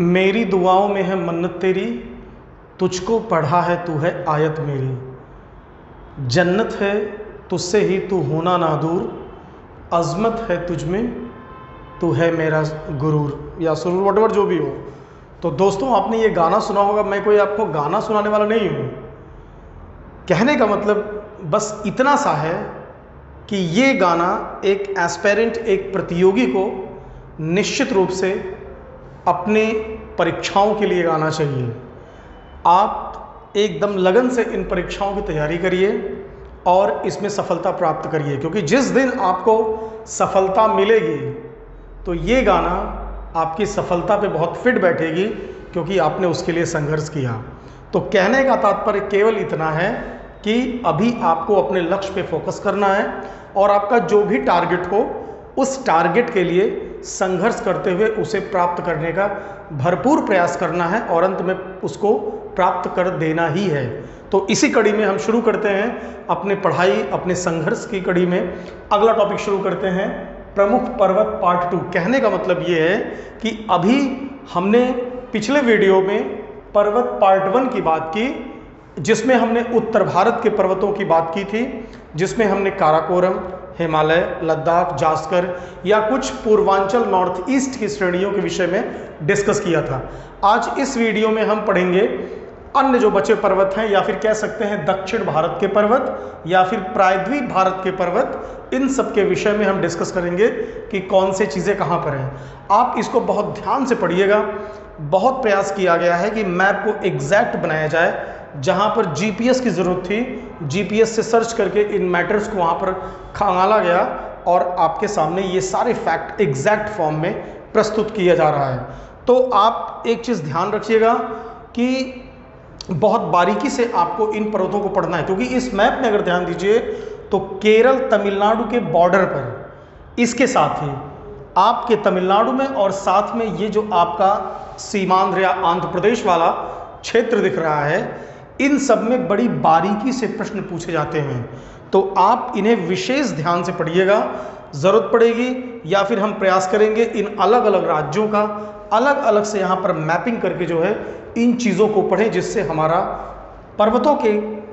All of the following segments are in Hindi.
मेरी दुआओं में है मन्नत तेरी, तुझको पढ़ा है तू है आयत मेरी। जन्नत है तुझसे ही तू होना ना दूर, अज़मत है तुझ में तू है मेरा गुरूर या सुरूर, वटएवर जो भी हो। तो दोस्तों, आपने ये गाना सुना होगा। मैं कोई आपको गाना सुनाने वाला नहीं हूँ। कहने का मतलब बस इतना सा है कि ये गाना एक एस्पेरेंट, एक प्रतियोगी को निश्चित रूप से अपने परीक्षाओं के लिए गाना चाहिए। आप एकदम लगन से इन परीक्षाओं की तैयारी करिए और इसमें सफलता प्राप्त करिए, क्योंकि जिस दिन आपको सफलता मिलेगी तो ये गाना आपकी सफलता पे बहुत फिट बैठेगी, क्योंकि आपने उसके लिए संघर्ष किया। तो कहने का तात्पर्य केवल इतना है कि अभी आपको अपने लक्ष्य पे फोकस करना है और आपका जो भी टारगेट हो उस टारगेट के लिए संघर्ष करते हुए उसे प्राप्त करने का भरपूर प्रयास करना है और अंत में उसको प्राप्त कर देना ही है। तो इसी कड़ी में हम शुरू करते हैं अपने पढ़ाई, अपने संघर्ष की कड़ी में। अगला टॉपिक शुरू करते हैं, प्रमुख पर्वत पार्ट 2। कहने का मतलब ये है कि अभी हमने पिछले वीडियो में पर्वत पार्ट 1 की बात की, जिसमें हमने उत्तर भारत के पर्वतों की बात की थी, जिसमें हमने काराकोरम, हिमालय, लद्दाख, जास्कर या कुछ पूर्वांचल नॉर्थ ईस्ट की श्रेणियों के विषय में डिस्कस किया था। आज इस वीडियो में हम पढ़ेंगे अन्य जो बचे पर्वत हैं, या फिर कह सकते हैं दक्षिण भारत के पर्वत या फिर प्रायद्वीप भारत के पर्वत। इन सब के विषय में हम डिस्कस करेंगे कि कौन से चीज़ें कहाँ पर हैं। आप इसको बहुत ध्यान से पढ़िएगा। बहुत प्रयास किया गया है कि मैप को एग्जैक्ट बनाया जाए। जहाँ पर जीपीएस की ज़रूरत थी, जीपीएस से सर्च करके इन मैटर्स को वहाँ पर खंगाला गया और आपके सामने ये सारे फैक्ट एग्जैक्ट फॉर्म में प्रस्तुत किया जा रहा है। तो आप एक चीज़ ध्यान रखिएगा कि बहुत बारीकी से आपको इन पर्वतों को पढ़ना है, क्योंकि इस मैप में अगर ध्यान दीजिए तो केरल तमिलनाडु के बॉर्डर पर, इसके साथ ही आपके तमिलनाडु में और साथ में ये जो आपका सीमांध्र या आंध्र प्रदेश वाला क्षेत्र दिख रहा है, इन सब में बड़ी बारीकी से प्रश्न पूछे जाते हैं। तो आप इन्हें विशेष ध्यान से पढ़िएगा। ज़रूरत पड़ेगी या फिर हम प्रयास करेंगे इन अलग अलग राज्यों का अलग अलग से यहाँ पर मैपिंग करके जो है इन चीज़ों को पढ़ें, जिससे हमारा पर्वतों के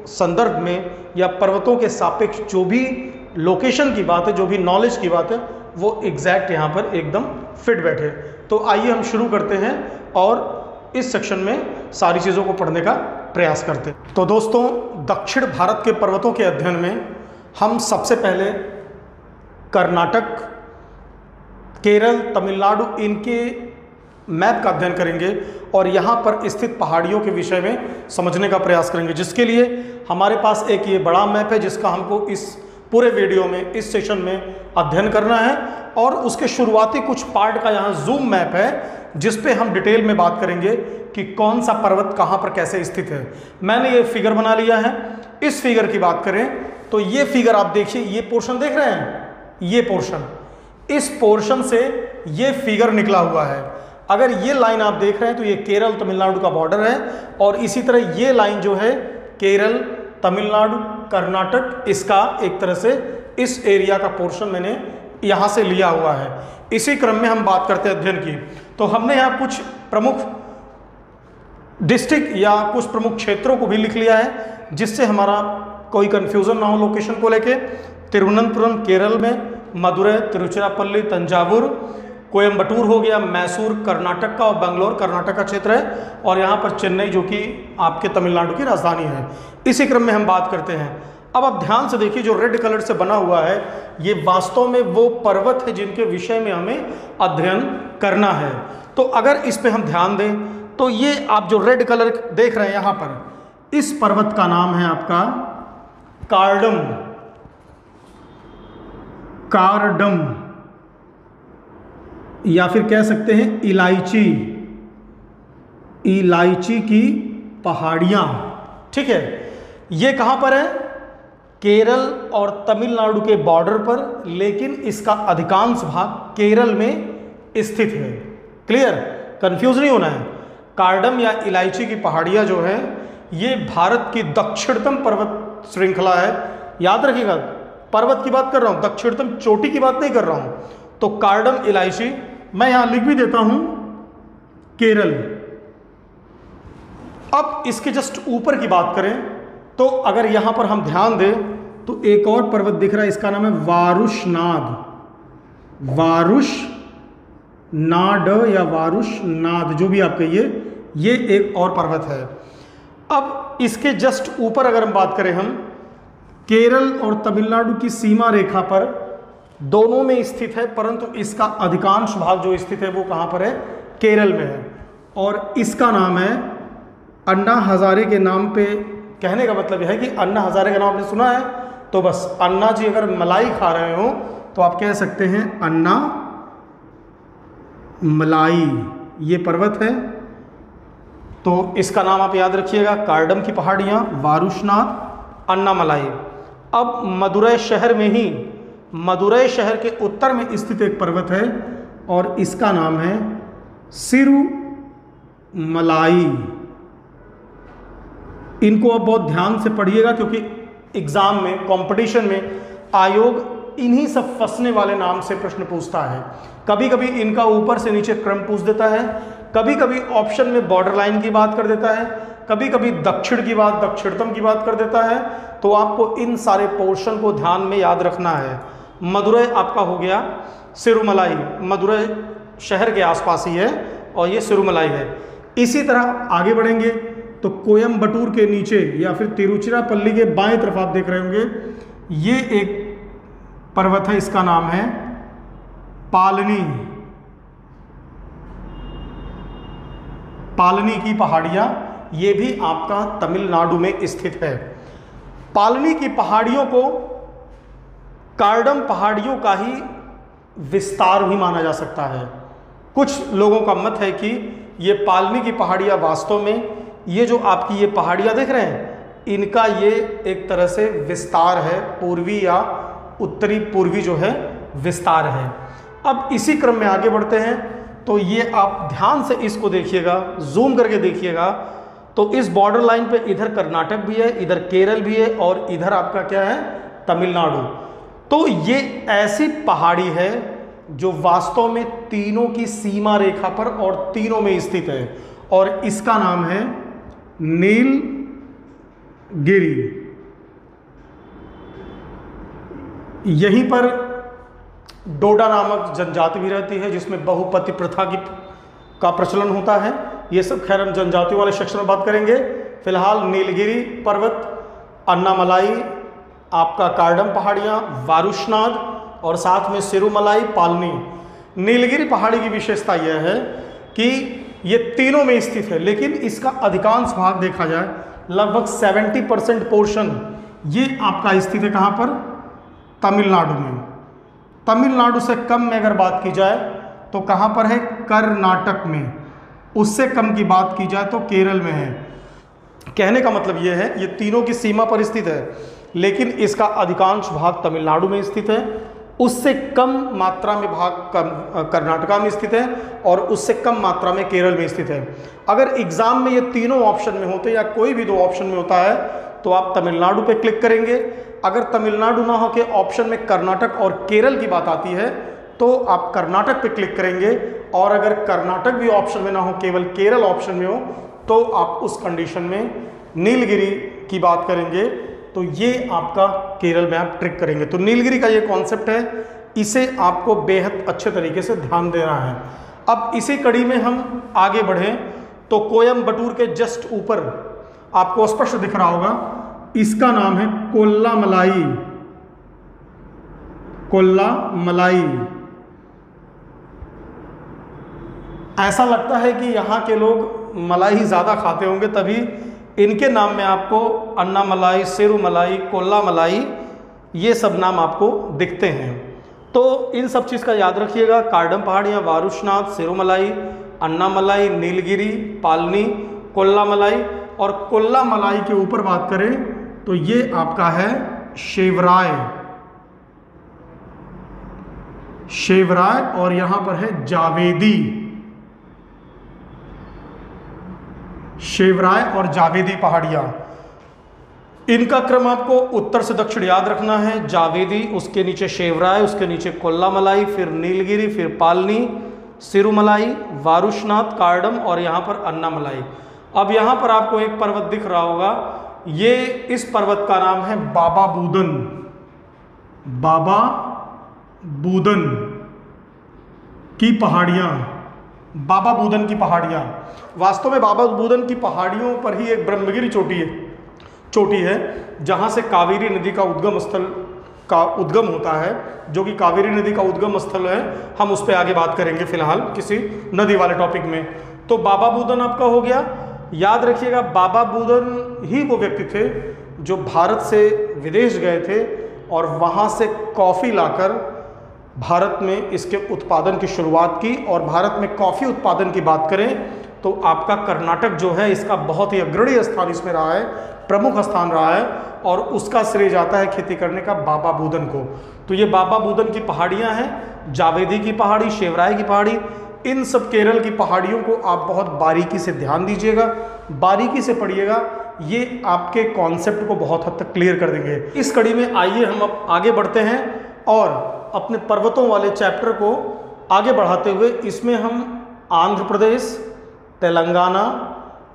संदर्भ में या पर्वतों के सापेक्ष जो भी लोकेशन की बात है, जो भी नॉलेज की बात है, वो एग्जैक्ट यहाँ पर एकदम फिट बैठे। तो आइए हम शुरू करते हैं और इस सेक्शन में सारी चीज़ों को पढ़ने का प्रयास करते हैं। तो दोस्तों, दक्षिण भारत के पर्वतों के अध्ययन में हम सबसे पहले कर्नाटक, केरल, तमिलनाडु, इनके मैप का अध्ययन करेंगे और यहाँ पर स्थित पहाड़ियों के विषय में समझने का प्रयास करेंगे, जिसके लिए हमारे पास एक ये बड़ा मैप है जिसका हमको इस पूरे वीडियो में, इस सेशन में अध्ययन करना है। और उसके शुरुआती कुछ पार्ट का यहाँ जूम मैप है, जिस पे हम डिटेल में बात करेंगे कि कौन सा पर्वत कहाँ पर कैसे स्थित है। मैंने ये फिगर बना लिया है। इस फिगर की बात करें तो ये फिगर आप देखिए, ये पोर्शन देख रहे हैं, ये पोर्शन, इस पोर्शन से ये फिगर निकला हुआ है। अगर ये लाइन आप देख रहे हैं तो ये केरल तमिलनाडु का बॉर्डर है, और इसी तरह ये लाइन जो है केरल, तमिलनाडु, कर्नाटक, इसका एक तरह से इस एरिया का पोर्शन मैंने यहाँ से लिया हुआ है। इसी क्रम में हम बात करते हैं अध्ययन की। तो हमने यहाँ कुछ प्रमुख डिस्ट्रिक्ट या कुछ प्रमुख क्षेत्रों को भी लिख लिया है, जिससे हमारा कोई कंफ्यूजन ना हो लोकेशन को लेके। तिरुवनंतपुरम केरल में, मदुरै, तिरुचिरापल्ली, तंजावुर, कोयम्बटूर हो गया, मैसूर कर्नाटक का और बेंगलोर कर्नाटक का क्षेत्र है, और यहाँ पर चेन्नई जो कि आपके तमिलनाडु की राजधानी है। इसी क्रम में हम बात करते हैं। अब आप ध्यान से देखिए, जो रेड कलर से बना हुआ है ये वास्तव में वो पर्वत है जिनके विषय में हमें अध्ययन करना है। तो अगर इस पे हम ध्यान दें तो ये आप जो रेड कलर देख रहे हैं यहाँ पर, इस पर्वत का नाम है आपका कार्डम, कार्डम, या फिर कह सकते हैं इलायची, इलायची की पहाड़ियाँ। ठीक है, ये कहाँ पर है? केरल और तमिलनाडु के बॉर्डर पर, लेकिन इसका अधिकांश भाग केरल में स्थित है। क्लियर? कंफ्यूज नहीं होना है। कार्डम या इलायची की पहाड़ियाँ जो है ये भारत की दक्षिणतम पर्वत श्रृंखला है। याद रखिएगा, पर्वत की बात कर रहा हूँ, दक्षिणतम चोटी की बात नहीं कर रहा हूँ। तो कार्डम इलायची, मैं यहाँ लिख भी देता हूँ केरल। अब इसके जस्ट ऊपर की बात करें तो अगर यहां पर हम ध्यान दें तो एक और पर्वत दिख रहा है, इसका नाम है वारुषनाद। वारुषनाड या वारुषनाद, जो भी आप कहिए, ये एक और पर्वत है। अब इसके जस्ट ऊपर अगर हम बात करें, हम केरल और तमिलनाडु की सीमा रेखा पर दोनों में स्थित है, परंतु इसका अधिकांश भाग जो स्थित है वो कहां पर है? केरल में है। और इसका नाम है अन्ना हजारे के नाम पे। कहने का मतलब यह है कि अन्ना हजारे का नाम आपने सुना है, तो बस अन्ना जी अगर मलाई खा रहे हो तो आप कह सकते हैं अन्ना मलाई, ये पर्वत है। तो इसका नाम आप याद रखिएगा, कार्डम की पहाड़ियाँ, वारुषनाथ, अन्नामलाई। अब मदुरै शहर में ही, मदुरै शहर के उत्तर में स्थित एक पर्वत है और इसका नाम है सिरुमलाई। इनको आप बहुत ध्यान से पढ़िएगा क्योंकि एग्जाम में, कंपटीशन में आयोग इन्हीं सब फंसने वाले नाम से प्रश्न पूछता है। कभी कभी इनका ऊपर से नीचे क्रम पूछ देता है, कभी कभी ऑप्शन में बॉर्डर लाइन की बात कर देता है, कभी कभी दक्षिण की बात, दक्षिणतम की बात कर देता है। तो आपको इन सारे पोर्शन को ध्यान में याद रखना है। मदुरै आपका हो गया सिरुमलाई, मदुरै शहर के आसपास ही है और ये सिरुमलाई है। इसी तरह आगे बढ़ेंगे तो कोयम्बटूर के नीचे या फिर तिरुचिरापल्ली के बाएं तरफ आप देख रहे होंगे, ये एक पर्वत है, इसका नाम है पालनी। पालनी की पहाड़ियां, ये भी आपका तमिलनाडु में स्थित है। पालनी की पहाड़ियों को कार्डम पहाड़ियों का ही विस्तार भी माना जा सकता है। कुछ लोगों का मत है कि ये पालनी की पहाड़ियां वास्तव में, ये जो आपकी ये पहाड़ियां देख रहे हैं, इनका ये एक तरह से विस्तार है, पूर्वी या उत्तरी पूर्वी जो है विस्तार है। अब इसी क्रम में आगे बढ़ते हैं तो ये आप ध्यान से इसको देखिएगा, जूम करके देखिएगा। तो इस बॉर्डर लाइन पे इधर कर्नाटक भी है, इधर केरल भी है और इधर आपका क्या है? तमिलनाडु। तो ये ऐसी पहाड़ी है जो वास्तव में तीनों की सीमा रेखा पर और तीनों में स्थित है और इसका नाम है नीलगिरी। यहीं पर डोडा नामक जनजाति भी रहती है जिसमें बहुपति प्रथा का प्रचलन होता है। ये सब खैर हम जनजातियों वाले सेक्शन में बात करेंगे। फिलहाल नीलगिरी पर्वत, अन्नामलाई, आपका कार्डम पहाड़ियाँ, वारुषनाद और साथ में सिरुमलाई, पालनी। नीलगिरी पहाड़ी की विशेषता यह है कि ये तीनों में स्थित है, लेकिन इसका अधिकांश भाग देखा जाए लगभग 70% पोर्शन ये आपका स्थित है कहाँ पर? तमिलनाडु में। तमिलनाडु से कम में अगर बात की जाए तो कहाँ पर है? कर्नाटक में। उससे कम की बात की जाए तो केरल में है। कहने का मतलब ये है, ये तीनों की सीमा पर स्थित है, लेकिन इसका अधिकांश भाग तमिलनाडु में स्थित है। उससे कम मात्रा में भाग कर्नाटका में स्थित है और उससे कम मात्रा में केरल में स्थित है। अगर एग्जाम में ये तीनों ऑप्शन में होते या कोई भी दो ऑप्शन में होता है तो आप तमिलनाडु पे क्लिक करेंगे। अगर तमिलनाडु ना हो के ऑप्शन में कर्नाटक और केरल की बात आती है तो आप कर्नाटक पे क्लिक करेंगे, और अगर कर्नाटक भी ऑप्शन में ना हो, केवल केरल ऑप्शन में हो, तो आप उस कंडीशन में नीलगिरी की बात करेंगे। तो ये आपका केरल में आप ट्रिक करेंगे। तो नीलगिरी का ये कॉन्सेप्ट है, इसे आपको बेहद अच्छे तरीके से ध्यान देना है। अब इसी कड़ी में हम आगे बढ़ें तो कोयम्बटूर के जस्ट ऊपर आपको स्पष्ट दिख रहा होगा, इसका नाम है कोल्लामलाई। कोल्लामलाई। ऐसा लगता है कि यहाँ के लोग मलाई ज़्यादा खाते होंगे, तभी इनके नाम में आपको अन्नामलाई, सिरुमलाई, कोल्लामलाई ये सब नाम आपको दिखते हैं। तो इन सब चीज़ का याद रखिएगा। कार्डम पहाड़ियाँ, वारुषनाथ, सिरुमलाई, अन्नामलाई, नीलगिरी, पालनी, कोल्लामलाई। और कोल्लामलाई के ऊपर बात करें तो ये आपका है शेवराय। शेवराय और यहां पर है जावेदी। शेवराय और जावेदी पहाड़ियां, इनका क्रम आपको उत्तर से दक्षिण याद रखना है। जावेदी, उसके नीचे शेवराय, उसके नीचे कोल्लामलाई, फिर नीलगिरी, फिर पालनी, सिरुमलाई, वारुशनाथ, कार्डम और यहाँ पर अन्नामलाई। अब यहाँ पर आपको एक पर्वत दिख रहा होगा, ये इस पर्वत का नाम है बाबा बूदन। बाबा बूदन की पहाड़ियाँ, बाबा बूदन की पहाड़ियाँ। वास्तव में बाबा बूदन की पहाड़ियों पर ही एक ब्रह्मगिरी चोटी है जहाँ से कावेरी नदी का उद्गम होता है, जो कि कावेरी नदी का उद्गम स्थल है। हम उस पर आगे बात करेंगे फिलहाल किसी नदी वाले टॉपिक में। तो बाबा बूदन आपका हो गया। याद रखिएगा, बाबा बूदन ही वो व्यक्ति थे जो भारत से विदेश गए थे और वहाँ से कॉफ़ी लाकर भारत में इसके उत्पादन की शुरुआत की। और भारत में कॉफ़ी उत्पादन की बात करें तो आपका कर्नाटक जो है इसका बहुत ही अग्रणी स्थान इसमें रहा है, प्रमुख स्थान रहा है, और उसका श्रेय जाता है खेती करने का बाबा बूदन को। तो ये बाबा बूदन की पहाड़ियाँ हैं, जावेदी की पहाड़ी, शेवराय की पहाड़ी, इन सब केरल की पहाड़ियों को आप बहुत बारीकी से ध्यान दीजिएगा, बारीकी से पढ़िएगा, ये आपके कॉन्सेप्ट को बहुत हद तक क्लियर कर देंगे। इस कड़ी में आइए हम अब आगे बढ़ते हैं और अपने पर्वतों वाले चैप्टर को आगे बढ़ाते हुए इसमें हम आंध्र प्रदेश, तेलंगाना,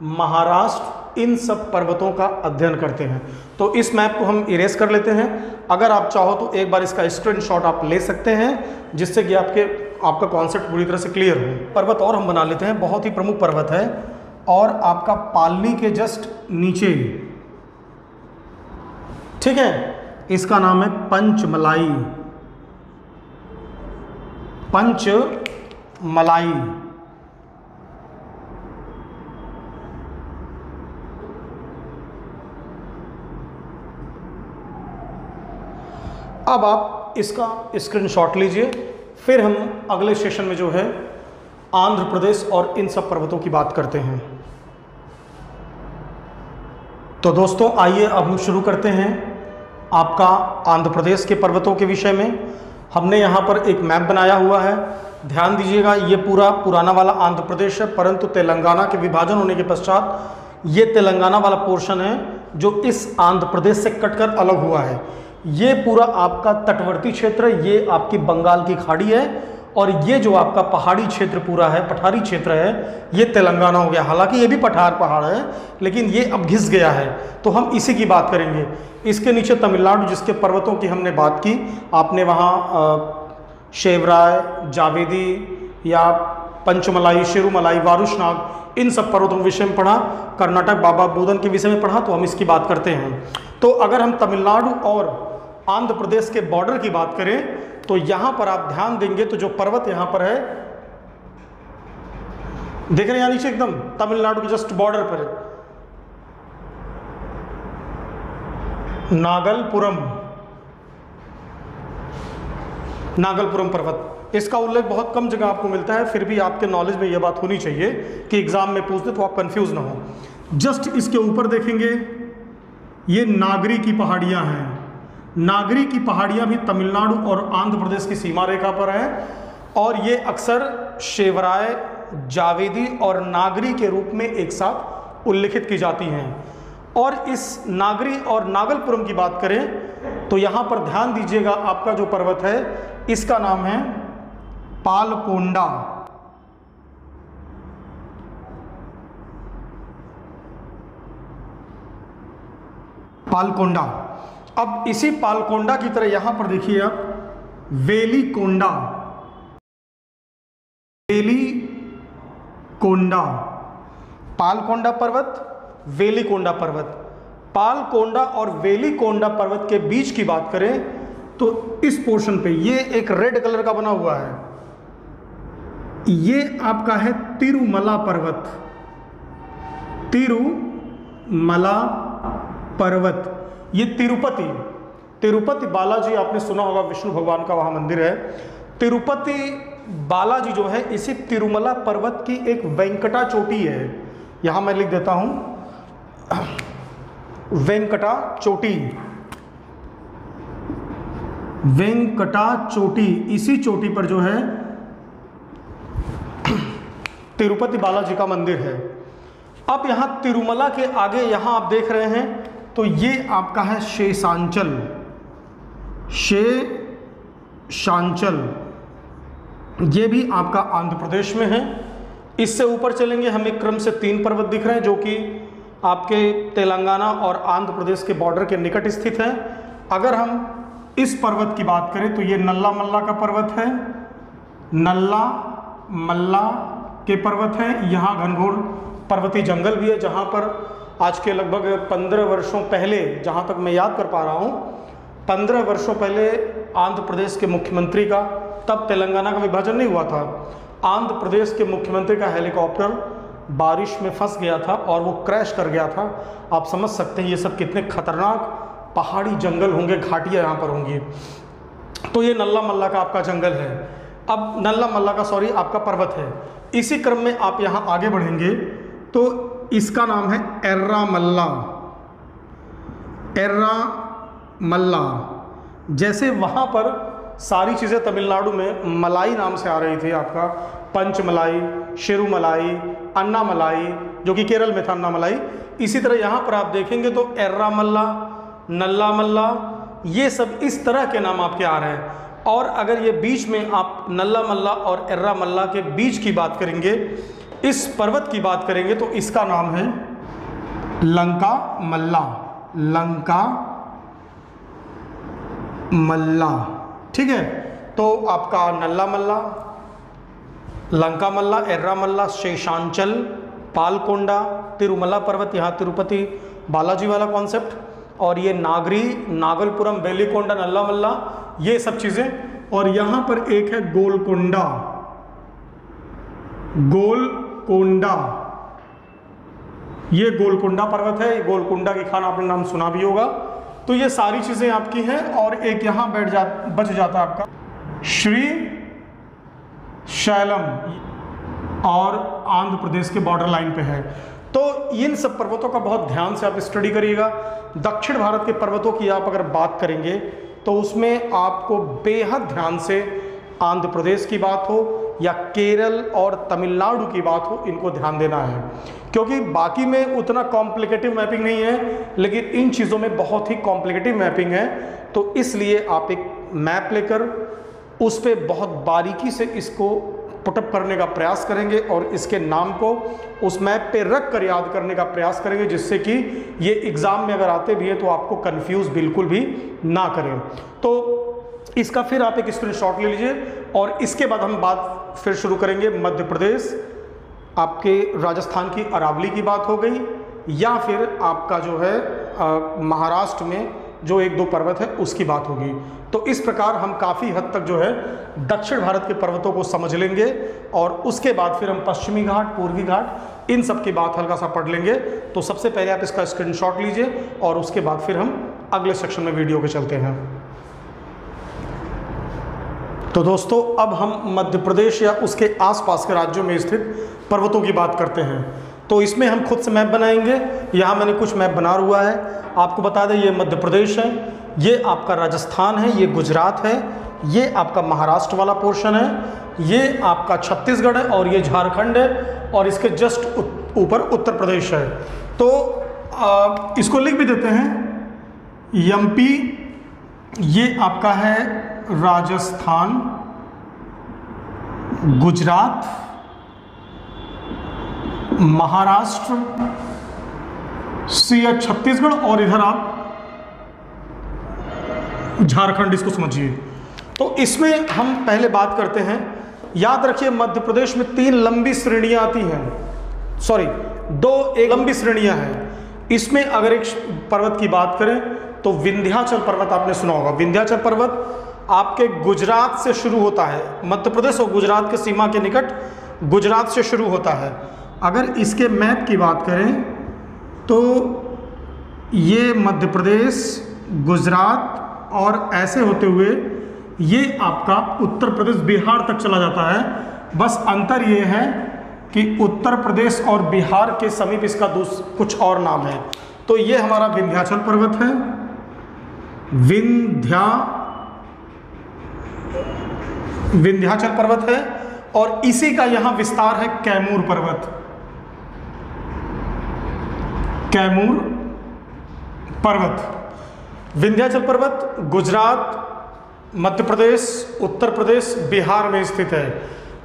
महाराष्ट्र, इन सब पर्वतों का अध्ययन करते हैं। तो इस मैप को हम इरेज कर लेते हैं। अगर आप चाहो तो एक बार इसका स्क्रीनशॉट आप ले सकते हैं, जिससे कि आपका कॉन्सेप्ट पूरी तरह से क्लियर हो। पर्वत और हम बना लेते हैं, बहुत ही प्रमुख पर्वत है और आपका पालनी के जस्ट नीचे, ठीक है, इसका नाम है पंचमलाई। पंचमलाई अब आप इसका स्क्रीनशॉट लीजिए, फिर हम अगले सेशन में जो है आंध्र प्रदेश और इन सब पर्वतों की बात करते हैं। तो दोस्तों आइए अब हम शुरू करते हैं आपका आंध्र प्रदेश के पर्वतों के विषय में। हमने यहाँ पर एक मैप बनाया हुआ है, ध्यान दीजिएगा, ये पूरा पुराना वाला आंध्र प्रदेश है, परंतु तेलंगाना के विभाजन होने के पश्चात ये तेलंगाना वाला पोर्शन है जो इस आंध्र प्रदेश से कटकर अलग हुआ है। ये पूरा आपका तटवर्ती क्षेत्र, ये आपकी बंगाल की खाड़ी है, और ये जो आपका पहाड़ी क्षेत्र पूरा है, पठारी क्षेत्र है, ये तेलंगाना हो गया। हालांकि ये भी पठार पहाड़ है, लेकिन ये अब घिस गया है, तो हम इसी की बात करेंगे। इसके नीचे तमिलनाडु, जिसके पर्वतों की हमने बात की, आपने वहाँ शेवराय, जावेदी या पंचमलाई, शिरुमलाई, वारुशनाग, इन सब पर्वतों के विषय में पढ़ा। कर्नाटक बाबा बूदन के विषय में पढ़ा, तो हम इसकी बात करते हैं। तो अगर हम तमिलनाडु और आंध्र प्रदेश के बॉर्डर की बात करें तो यहां पर आप ध्यान देंगे तो जो पर्वत यहां पर है, देख रहे हैं यहाँ नीचे एकदम तमिलनाडु के जस्ट बॉर्डर पर है, नागलपुरम पर्वत। इसका उल्लेख बहुत कम जगह आपको मिलता है, फिर भी आपके नॉलेज में यह बात होनी चाहिए कि एग्जाम में पूछ दे तो आप कंफ्यूज ना हो। जस्ट इसके ऊपर देखेंगे, ये नागरी की पहाड़ियां हैं। नागरी की पहाड़ियां भी तमिलनाडु और आंध्र प्रदेश की सीमा रेखा पर है, और ये अक्सर शेवराय, जावेदी और नागरी के रूप में एक साथ उल्लिखित की जाती हैं। और इस नागरी और नागलपुरम की बात करें तो यहाँ पर ध्यान दीजिएगा, आपका जो पर्वत है इसका नाम है पालकोंडा। पालकोंडा। अब इसी पालकोंडा की तरह यहां पर देखिए आप वेलीकोंडा, वेलीकोंडा, पालकोंडा पर्वत, वेलीकोंडा पर्वत। पालकोंडा और वेलीकोंडा पर्वत के बीच की बात करें तो इस पोर्शन पे ये एक रेड कलर का बना हुआ है, ये आपका है तिरुमला पर्वत। तिरुमला पर्वत, ये तिरुपति बालाजी आपने सुना होगा, विष्णु भगवान का वहाँ मंदिर है। तिरुपति बालाजी जो है इसी तिरुमला पर्वत की एक वेंकटा चोटी है। यहाँ मैं लिख देता हूँ वेंकटा चोटी, वेंकटा चोटी। इसी चोटी पर जो है तिरुपति बालाजी का मंदिर है। अब यहाँ तिरुमला के आगे यहाँ आप देख रहे हैं तो ये आपका है शेषांचल। शेषांचल ये भी आपका आंध्र प्रदेश में है। इससे ऊपर चलेंगे, हमें क्रम से 3 पर्वत दिख रहे हैं जो कि आपके तेलंगाना और आंध्र प्रदेश के बॉर्डर के निकट स्थित है। अगर हम इस पर्वत की बात करें तो ये नल्ला मल्ला का पर्वत है, नल्ला मल्ला के पर्वत है। यहाँ घनघोर पर्वतीय जंगल भी है, जहाँ पर आज के लगभग 15 वर्षों पहले, जहाँ तक मैं याद कर पा रहा हूँ, 15 वर्षों पहले आंध्र प्रदेश के मुख्यमंत्री का, तब तेलंगाना का विभाजन नहीं हुआ था, आंध्र प्रदेश के मुख्यमंत्री का हेलीकॉप्टर बारिश में फंस गया था और वो क्रैश कर गया था। आप समझ सकते हैं ये सब कितने खतरनाक पहाड़ी जंगल होंगे, घाटियाँ यहाँ पर होंगी। तो ये नल्ला मल्ला का आपका जंगल है। अब नल्ला मल्ला का आपका पर्वत है। इसी क्रम में आप यहाँ आगे बढ़ेंगे तो इसका नाम है एर्रा मल्ला। एर्रा मल्ला, जैसे वहाँ पर सारी चीज़ें तमिलनाडु में मलाई नाम से आ रही थी, आपका पंचमलाई, शेरुमलाई, अन्ना मलाई, जो कि केरल में था अन्ना मलाई। इसी तरह यहाँ पर आप देखेंगे तो एर्रा मल्ला, नल्ला मल्ला, ये सब इस तरह के नाम आपके आ रहे हैं। और अगर ये बीच में आप नल्ला मल्ला और एर्रा मल्ला के बीच की बात करेंगे, इस पर्वत की बात करेंगे तो इसका नाम है लंका मल्ला। लंका मल्ला, ठीक है। तो आपका नल्ला मल्ला, लंका मल्ला, एर्रा मल्ला, शेषांचल, पालकोंडा, तिरुमला पर्वत, यहाँ तिरुपति बालाजी वाला कॉन्सेप्ट, और ये नागरी, नागलपुरम, बेलीकोंडा, नल्ला मल्ला, ये सब चीज़ें। और यहाँ पर एक है गोलकोंडा। गोलकोंडा, ये गोलकोंडा पर्वत है। गोलकोंडा की खान आपने नाम सुना भी होगा। तो ये सारी चीज़ें आपकी हैं। और एक यहाँ बच जाता है आपका श्री शैलम, और आंध्र प्रदेश के बॉर्डर लाइन पे है। तो इन सब पर्वतों का बहुत ध्यान से आप स्टडी करिएगा। दक्षिण भारत के पर्वतों की आप अगर बात करेंगे तो उसमें आपको बेहद ध्यान से आंध्र प्रदेश की बात हो या केरल और तमिलनाडु की बात हो, इनको ध्यान देना है, क्योंकि बाकी में उतना कॉम्प्लिकेटिव मैपिंग नहीं है, लेकिन इन चीज़ों में बहुत ही कॉम्प्लिकेटिव मैपिंग है। तो इसलिए आप एक मैप लेकर उस पर बहुत बारीकी से इसको पुटअप करने का प्रयास करेंगे और इसके नाम को उस मैप पे रख कर याद करने का प्रयास करेंगे, जिससे कि ये एग्ज़ाम में अगर आते भी है तो आपको कंफ्यूज बिल्कुल भी ना करें। तो इसका फिर आप एक स्क्रीनशॉट ले लीजिए और इसके बाद हम बात फिर शुरू करेंगे। मध्य प्रदेश, आपके राजस्थान की अरावली की बात हो गई, या फिर आपका जो है महाराष्ट्र में जो 1-2 पर्वत है उसकी बात होगी। तो इस प्रकार हम काफ़ी हद तक जो है दक्षिण भारत के पर्वतों को समझ लेंगे और उसके बाद फिर हम पश्चिमी घाट, पूर्वी घाट, इन सब की बात हल्का सा पढ़ लेंगे। तो सबसे पहले आप इसका स्क्रीनशॉट लीजिए और उसके बाद फिर हम अगले सेक्शन में वीडियो के चलते हैं। तो दोस्तों, अब हम मध्य प्रदेश या उसके आसपास के राज्यों में स्थित पर्वतों की बात करते हैं। तो इसमें हम खुद से मैप बनाएंगे। यहाँ मैंने कुछ मैप बना हुआ है, आपको बता दें, ये मध्य प्रदेश है, ये आपका राजस्थान है, ये गुजरात है, ये आपका महाराष्ट्र वाला पोर्शन है, ये आपका छत्तीसगढ़ है और ये झारखंड है, और इसके जस्ट ऊपर उत्तर प्रदेश है। तो इसको लिख भी देते हैं, एमपी, ये आपका है राजस्थान, गुजरात, महाराष्ट्र, सी छत्तीसगढ़, और इधर आप झारखंड, इसको समझिए। तो इसमें हम पहले बात करते हैं। याद रखिए, मध्य प्रदेश में 3 लंबी श्रेणियां आती हैं, 2 लंबी श्रेणियां हैं। इसमें अगर एक पर्वत की बात करें तो विंध्याचल पर्वत आपने सुना होगा। विंध्याचल पर्वत आपके गुजरात से शुरू होता है, मध्य प्रदेश और गुजरात के सीमा के निकट गुजरात से शुरू होता है। अगर इसके मैप की बात करें तो ये मध्य प्रदेश, गुजरात, और ऐसे होते हुए ये आपका उत्तर प्रदेश, बिहार तक चला जाता है। बस अंतर ये है कि उत्तर प्रदेश और बिहार के समीप इसका कुछ और नाम है। तो ये हमारा विंध्याचल पर्वत है, विंध्याचल पर्वत है, और इसी का यहाँ विस्तार है कैमूर पर्वत। कैमूर पर्वत, विंध्याचल पर्वत गुजरात, मध्य प्रदेश, उत्तर प्रदेश, बिहार में स्थित है।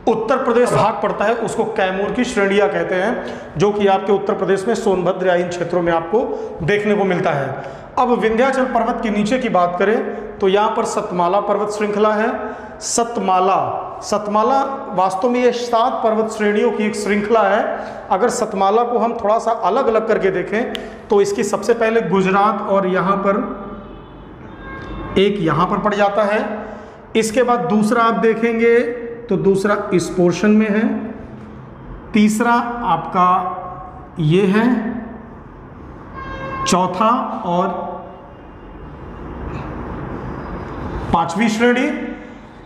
उत्तर प्रदेश भाग पड़ता है, उसको कैमूर की श्रेणियां कहते हैं, जो कि आपके उत्तर प्रदेश में सोनभद्र या इन क्षेत्रों में आपको देखने को मिलता है। अब विंध्याचल पर्वत के नीचे की बात करें तो यहाँ पर सतमाला पर्वत श्रृंखला है। सतमाला वास्तव में ये 7 पर्वत श्रेणियों की एक श्रृंखला है। अगर सतमाला को हम थोड़ा सा अलग अलग करके देखें तो इसकी सबसे पहले गुजरात और यहाँ पर एक यहाँ पर पड़ जाता है। इसके बाद दूसरा आप देखेंगे तो दूसरा इस पोर्शन में है। तीसरा आपका ये है, चौथा और 5वीं श्रेणी,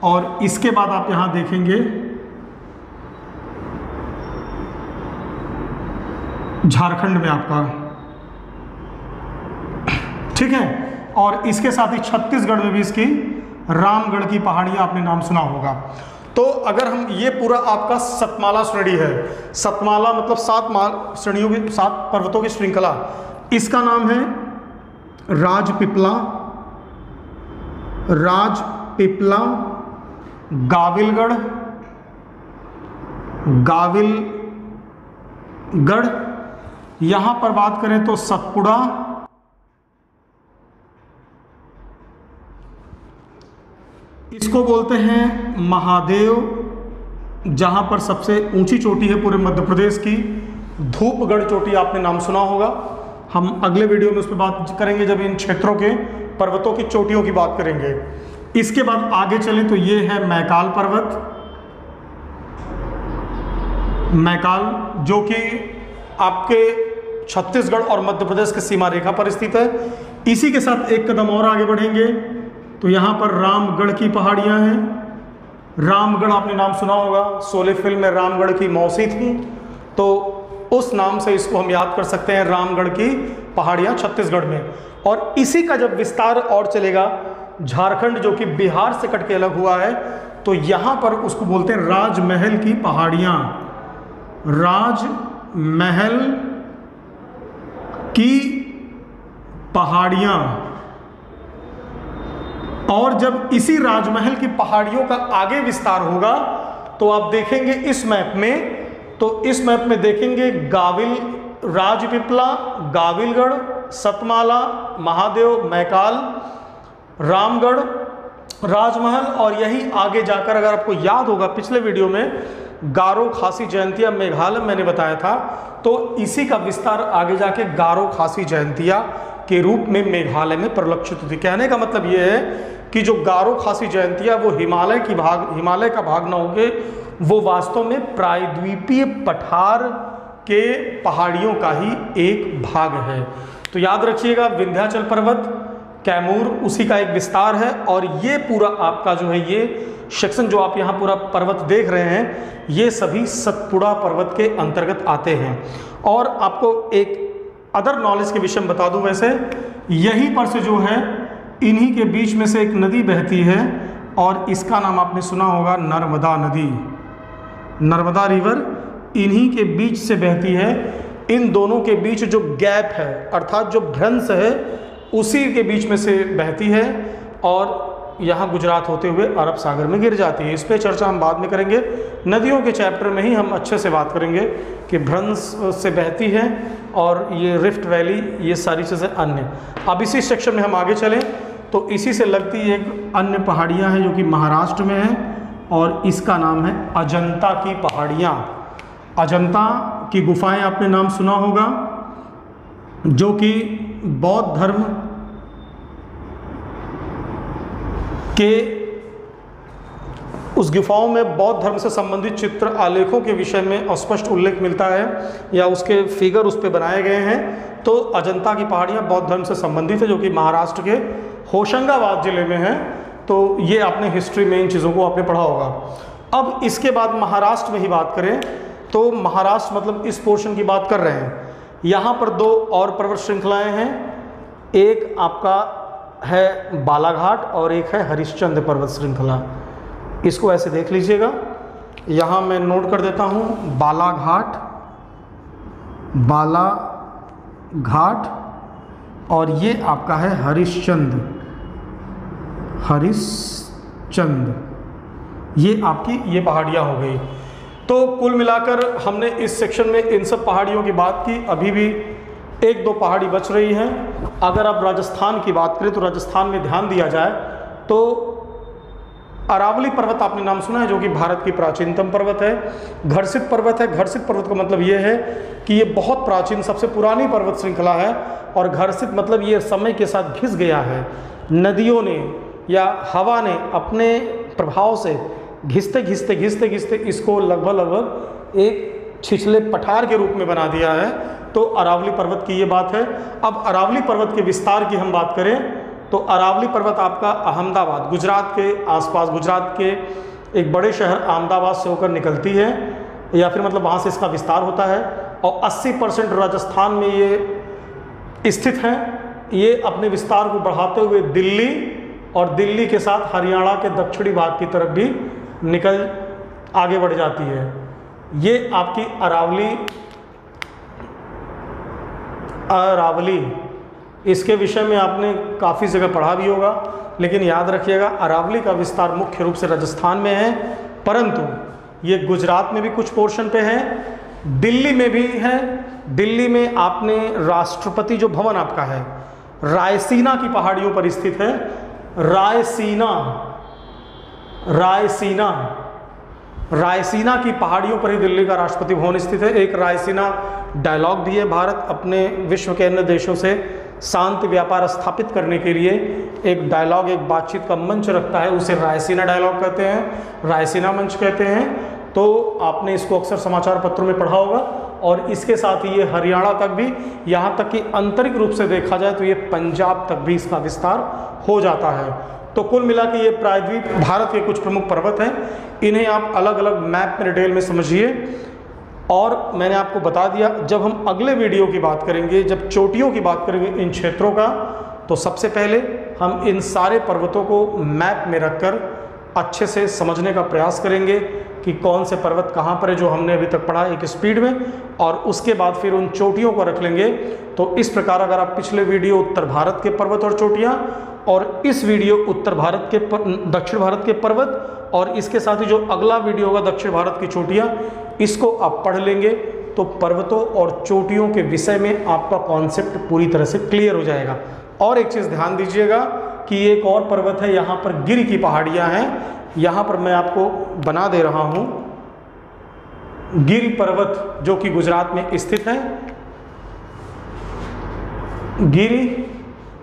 और इसके बाद आप यहां देखेंगे झारखंड में आपका, ठीक है। और इसके साथ ही छत्तीसगढ़ में भी इसकी रामगढ़ की पहाड़ियां आपने नाम सुना होगा। तो अगर हम ये पूरा आपका सतमाला श्रेणी है, सतमाला मतलब 7 श्रेणियों की 7 पर्वतों की श्रृंखला, इसका नाम है राजपीपला, गाविलगढ़। यहां पर बात करें तो सतपुड़ा, इसको बोलते हैं महादेव, जहां पर सबसे ऊंची चोटी है पूरे मध्य प्रदेश की, धूपगढ़ चोटी आपने नाम सुना होगा। हम अगले वीडियो में उस पर बात करेंगे जब इन क्षेत्रों के पर्वतों की चोटियों की बात करेंगे। इसके बाद आगे चलें तो ये है मैकाल पर्वत, मैकाल जो कि आपके छत्तीसगढ़ और मध्य प्रदेश के सीमा रेखा पर स्थित है। इसी के साथ एक कदम और आगे बढ़ेंगे तो यहाँ पर रामगढ़ की पहाड़ियाँ हैं। रामगढ़ आपने नाम सुना होगा, शोले फिल्म में रामगढ़ की मौसी थी, तो उस नाम से इसको हम याद कर सकते हैं, रामगढ़ की पहाड़ियाँ छत्तीसगढ़ में। और इसी का जब विस्तार और चलेगा, झारखंड जो कि बिहार से कट के अलग हुआ है, तो यहाँ पर उसको बोलते हैं राजमहल की पहाड़ियाँ, राजमहल की पहाड़ियाँ। और जब इसी राजमहल की पहाड़ियों का आगे विस्तार होगा तो आप देखेंगे इस मैप में, तो इस मैप में देखेंगे राजपीपला, गाविलगढ़, सतमाला, महादेव, मैकाल, रामगढ़, राजमहल, और यही आगे जाकर अगर आपको याद होगा पिछले वीडियो में गारो खासी जयंतिया मेघालय मैंने बताया था, तो इसी का विस्तार आगे जाके गारो खासी जयंतिया के रूप में मेघालय में परिलक्षित होती। कहने का मतलब ये है कि जो गारो खासी जयंतिया वो हिमालय का भाग न होके वो वास्तव में प्रायद्वीपीय पठार के पहाड़ियों का ही एक भाग है। तो याद रखिएगा, विंध्याचल पर्वत, कैमूर उसी का एक विस्तार है। और ये पूरा आपका जो है ये सेक्शन जो आप यहाँ पूरा पर्वत देख रहे हैं, ये सभी सतपुड़ा पर्वत के अंतर्गत आते हैं। और आपको एक अदर नॉलेज के विषय में बता दूं, वैसे यहीं पर से जो है इन्हीं के बीच में से एक नदी बहती है और इसका नाम आपने सुना होगा नर्मदा नदी, नर्मदा रिवर इन्हीं के बीच से बहती है। इन दोनों के बीच जो गैप है अर्थात जो भ्रंश है उसी के बीच में से बहती है और यहाँ गुजरात होते हुए अरब सागर में गिर जाती है। इस पर चर्चा हम बाद में करेंगे, नदियों के चैप्टर में ही हम अच्छे से बात करेंगे कि भ्रंश से बहती है और ये रिफ्ट वैली, ये सारी चीज़ें अन्य। अब इसी सेक्शन में हम आगे चलें तो इसी से लगती एक अन्य पहाड़ियाँ हैं जो कि महाराष्ट्र में है और इसका नाम है अजंता की पहाड़ियाँ। अजंता की गुफाएं आपने नाम सुना होगा, जो कि बौद्ध धर्म के उस गुफाओं में बौद्ध धर्म से संबंधित चित्र आलेखों के विषय में स्पष्ट उल्लेख मिलता है या उसके फिगर उस पर बनाए गए हैं। तो अजंता की पहाड़ियाँ बौद्ध धर्म से संबंधित है, जो कि महाराष्ट्र के होशंगाबाद जिले में है। तो ये आपने हिस्ट्री में इन चीज़ों को आपने पढ़ा होगा। अब इसके बाद महाराष्ट्र में ही बात करें तो महाराष्ट्र मतलब इस पोर्शन की बात कर रहे हैं, यहाँ पर 2 और पर्वत श्रृंखलाएँ हैं। एक आपका है बालाघाट और एक है हरिश्चंद्र पर्वत श्रृंखला। इसको ऐसे देख लीजिएगा, यहाँ मैं नोट कर देता हूँ बालाघाट और ये आपका है हरिश्चंद्र चंद, ये आपकी ये पहाड़ियाँ हो गई। तो कुल मिलाकर हमने इस सेक्शन में इन सब पहाड़ियों की बात की। अभी भी एक दो पहाड़ी बच रही हैं। अगर आप राजस्थान की बात करें तो राजस्थान में ध्यान दिया जाए तो अरावली पर्वत आपने नाम सुना है, जो कि भारत की प्राचीनतम पर्वत है। घर्षित पर्वत है। घर्षित पर्वत का मतलब ये है कि ये बहुत प्राचीन, सबसे पुरानी पर्वत श्रृंखला है। और घर्षित मतलब ये समय के साथ घिस गया है, नदियों ने या हवा ने अपने प्रभाव से घिसते घिसते घिसते घिसते इसको लगभग एक छिछले पठार के रूप में बना दिया है। तो अरावली पर्वत की ये बात है। अब अरावली पर्वत के विस्तार की हम बात करें तो अरावली पर्वत आपका अहमदाबाद, गुजरात के आसपास, गुजरात के एक बड़े शहर अहमदाबाद से होकर निकलती है, या फिर मतलब वहाँ से इसका विस्तार होता है। और 80% राजस्थान में ये स्थित हैं। ये अपने विस्तार को बढ़ाते हुए दिल्ली और दिल्ली के साथ हरियाणा के दक्षिणी भाग की तरफ भी निकल आगे बढ़ जाती है। ये आपकी अरावली, इसके विषय में आपने काफ़ी जगह पढ़ा भी होगा, लेकिन याद रखिएगा अरावली का विस्तार मुख्य रूप से राजस्थान में है, परंतु ये गुजरात में भी कुछ पोर्शन पे है, दिल्ली में भी है। दिल्ली में आपने राष्ट्रपति जो भवन आपका है रायसीना की पहाड़ियों पर स्थित है। रायसीना की पहाड़ियों पर ही दिल्ली का राष्ट्रपति भवन स्थित है। एक रायसीना डायलॉग भी है। भारत अपने विश्व के अन्य देशों से शांति व्यापार स्थापित करने के लिए एक डायलॉग, एक बातचीत का मंच रखता है, उसे रायसीना डायलॉग कहते हैं, रायसीना मंच कहते हैं। तो आपने इसको अक्सर समाचार पत्रों में पढ़ा होगा। और इसके साथ ही ये हरियाणा तक भी, यहाँ तक कि आंतरिक रूप से देखा जाए तो ये पंजाब तक भी इसका विस्तार हो जाता है। तो कुल मिला के ये प्रायद्वीप भारत के कुछ प्रमुख पर्वत हैं। इन्हें आप अलग अलग मैप में डिटेल में समझिए। और मैंने आपको बता दिया, जब हम अगले वीडियो की बात करेंगे, जब चोटियों की बात करेंगे इन क्षेत्रों का, तो सबसे पहले हम इन सारे पर्वतों को मैप में रखकर अच्छे से समझने का प्रयास करेंगे कि कौन से पर्वत कहाँ पर है, जो हमने अभी तक पढ़ा एक स्पीड में। और उसके बाद फिर उन चोटियों को रख लेंगे। तो इस प्रकार अगर आप पिछले वीडियो उत्तर भारत के पर्वत और चोटियाँ, और इस वीडियो उत्तर भारत के दक्षिण भारत के पर्वत, और इसके साथ ही जो अगला वीडियो होगा दक्षिण भारत की चोटियाँ, इसको आप पढ़ लेंगे तो पर्वतों और चोटियों के विषय में आपका कॉन्सेप्ट पूरी तरह से क्लियर हो जाएगा। और एक चीज़ ध्यान दीजिएगा कि एक और पर्वत है, यहाँ पर गिर की पहाड़ियाँ हैं। यहाँ पर मैं आपको बना दे रहा हूँ गिर पर्वत, जो कि गुजरात में स्थित है। गिर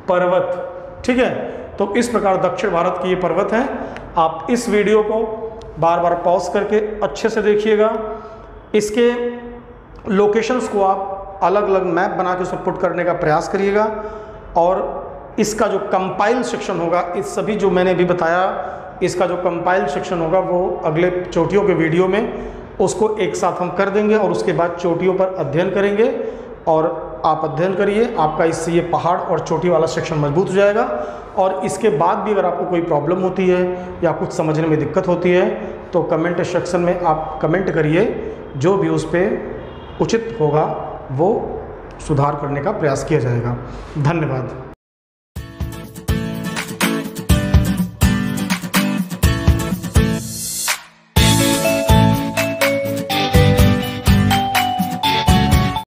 पर्वत, ठीक है। तो इस प्रकार दक्षिण भारत की ये पर्वत हैं। आप इस वीडियो को बार बार पॉज करके अच्छे से देखिएगा। इसके लोकेशंस को आप अलग अलग मैप बना के उसे पुट करने का प्रयास करिएगा। और इसका जो कंपाइल सेक्शन होगा, इस सभी जो मैंने अभी बताया, इसका जो कंपाइल सेक्शन होगा वो अगले चोटियों के वीडियो में उसको एक साथ हम कर देंगे। और उसके बाद चोटियों पर अध्ययन करेंगे। और आप अध्ययन करिए, आपका इससे ये पहाड़ और चोटी वाला सेक्शन मजबूत हो जाएगा। और इसके बाद भी अगर आपको कोई प्रॉब्लम होती है या कुछ समझने में दिक्कत होती है तो कमेंट सेक्शन में आप कमेंट करिए। जो भी उस पर उचित होगा वो सुधार करने का प्रयास किया जाएगा। धन्यवाद।